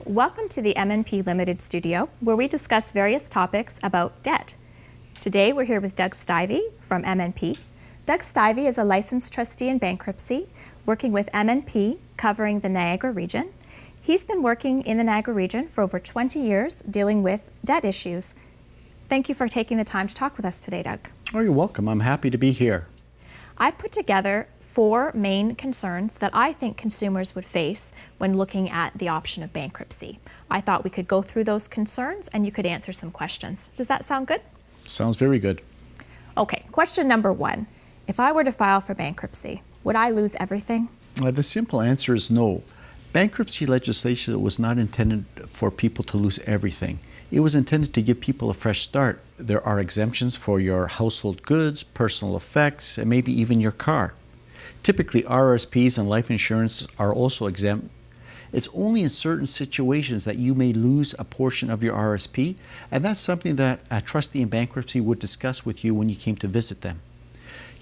Welcome to the MNP Limited Studio, where we discuss various topics about debt. Today we're here with Doug Stivey from MNP. Doug Stivey is a licensed trustee in bankruptcy, working with MNP covering the Niagara region. He's been working in the Niagara region for over 20 years, dealing with debt issues. Thank you for taking the time to talk with us today, Doug. Oh, you're welcome. I'm happy to be here. I've put together 4 main concerns that I think consumers would face when looking at the option of bankruptcy. I thought we could go through those concerns and you could answer some questions. Does that sound good? Sounds very good. Okay, question number 1. If I were to file for bankruptcy, would I lose everything? The simple answer is no. Bankruptcy legislation was not intended for people to lose everything. It was intended to give people a fresh start. There are exemptions for your household goods, personal effects, and maybe even your car. Typically, RRSPs and life insurance are also exempt. It's only in certain situations that you may lose a portion of your RRSP, and that's something that a trustee in bankruptcy would discuss with you when you came to visit them.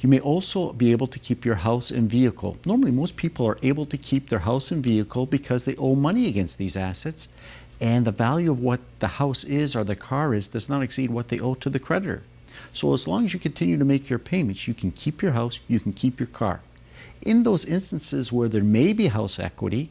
You may also be able to keep your house and vehicle. Normally, most people are able to keep their house and vehicle because they owe money against these assets, and the value of what the house is or the car is does not exceed what they owe to the creditor. So as long as you continue to make your payments, you can keep your house, you can keep your car. In those instances where there may be house equity,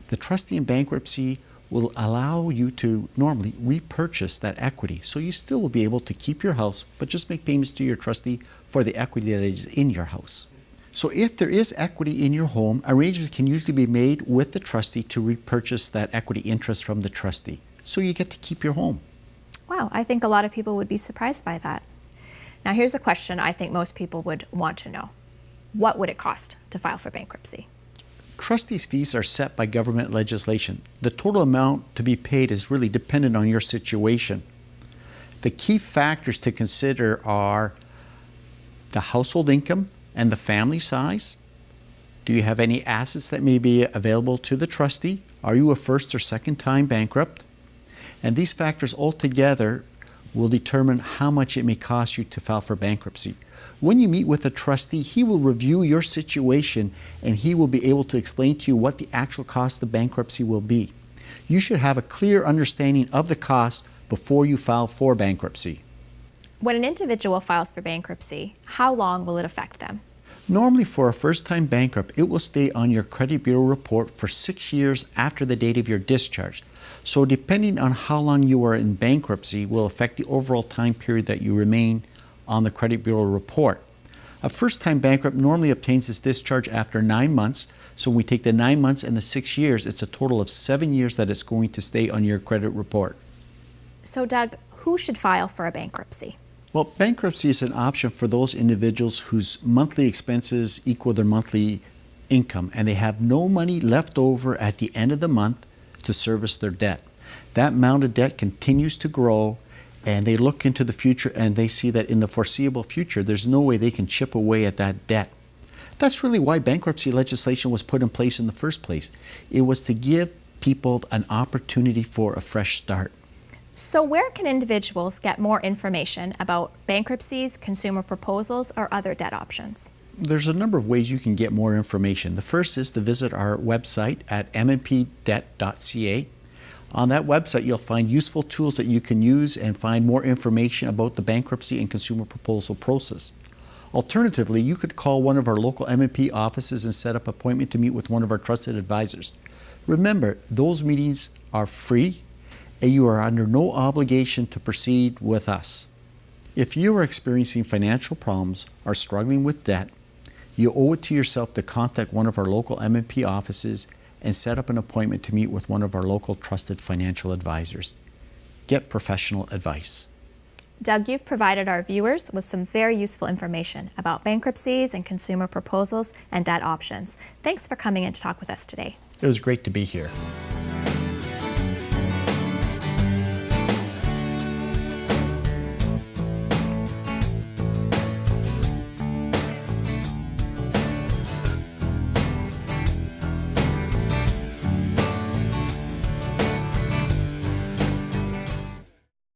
the trustee in bankruptcy will allow you to normally repurchase that equity. So you still will be able to keep your house, but just make payments to your trustee for the equity that is in your house. So if there is equity in your home, arrangements can usually be made with the trustee to repurchase that equity interest from the trustee. So you get to keep your home. Wow, I think a lot of people would be surprised by that. Now here's a question I think most people would want to know. What would it cost to file for bankruptcy? Trustees' fees are set by government legislation. The total amount to be paid is really dependent on your situation. The key factors to consider are the household income and the family size. Do you have any assets that may be available to the trustee? Are you a first or second time bankrupt? And these factors altogether will determine how much it may cost you to file for bankruptcy. When you meet with a trustee, he will review your situation and he will be able to explain to you what the actual cost of bankruptcy will be. You should have a clear understanding of the cost before you file for bankruptcy. When an individual files for bankruptcy, how long will it affect them? Normally for a first-time bankrupt, it will stay on your credit bureau report for 6 years after the date of your discharge. So depending on how long you are in bankruptcy will affect the overall time period that you remain on the credit bureau report. A first-time bankrupt normally obtains his discharge after 9 months. So when we take the 9 months and the 6 years, it's a total of 7 years that it's going to stay on your credit report. So Doug, who should file for a bankruptcy? Well, bankruptcy is an option for those individuals whose monthly expenses equal their monthly income and they have no money left over at the end of the month to service their debt. That amount of debt continues to grow, and they look into the future and they see that in the foreseeable future there's no way they can chip away at that debt. That's really why bankruptcy legislation was put in place in the first place. It was to give people an opportunity for a fresh start. So where can individuals get more information about bankruptcies, consumer proposals, or other debt options? There's a number of ways you can get more information. The first is to visit our website at mnpdebt.ca. On that website, you'll find useful tools that you can use and find more information about the bankruptcy and consumer proposal process. Alternatively, you could call one of our local MNP offices and set up an appointment to meet with one of our trusted advisors. Remember, those meetings are free and you are under no obligation to proceed with us. If you are experiencing financial problems or struggling with debt, you owe it to yourself to contact one of our local MNP offices and set up an appointment to meet with one of our local trusted financial advisors. Get professional advice. Doug, you've provided our viewers with some very useful information about bankruptcies and consumer proposals and debt options. Thanks for coming in to talk with us today. It was great to be here.